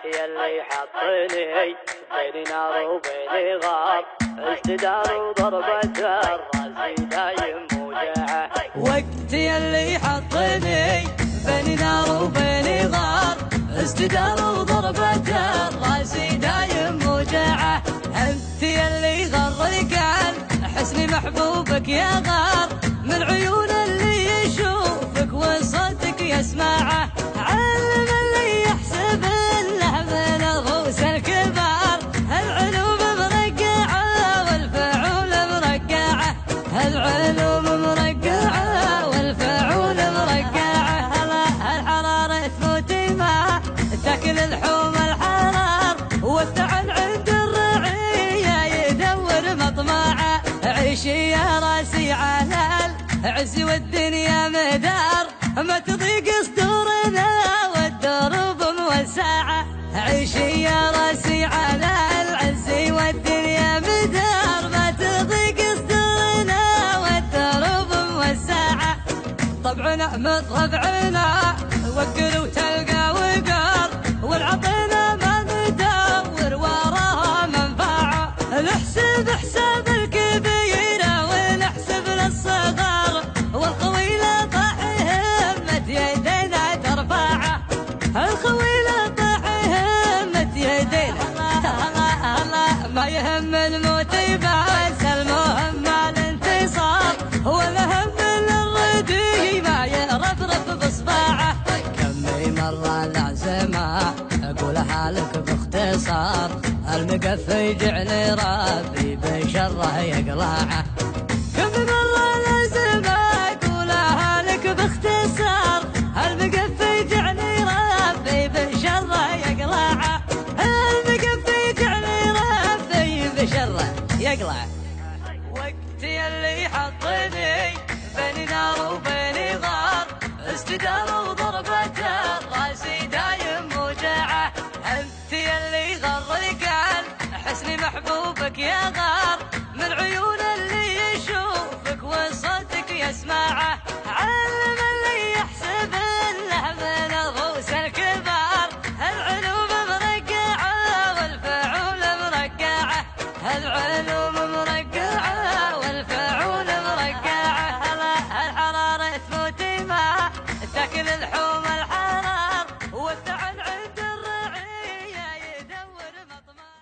يلي حطني بين نار وبين غار ازددار وضربة الراس دايم موجعه. وقت يلي حطني بين نار وبين غار ازددار وضربة الراس دايم موجعه. انت يلي غرك عن حسن محبوبك يا غار من عيون اللي يشوفك وصوتك يسمعه. علم اللي يحسب انه من الغوث الكبار العلوم مرقعه والفعول مرقعه. العلوم مرقعه والفعول مرقعه. الحراره تفوت ما تاكل لحوم الحرار والتعب عند الرعيه يدور مطمعه. عيشي يا راسي على العز والدنيا مدار ما تضيق صدورنا والدروب موسعه. عيشي يا راسي على العز والدنيا مدار ما تضيق صدورنا والدروب موسعه. طبعنا مثل طبعنا وقر وتلقى وقار والعطينا ما ندور وراها منفعه. نحسب حساب الكبيره ونحسب للصغار والقوي لا طاح همة يدينا ترفعه. القوي لا طاح همة يدينا الله ما يهم الموت بس المهم الانتصار والهم الردي ما يرفرف بصباعه. كمي مرة العزمة اقولها لك باختصار المقفي يجعل ربي بشره يقلعه.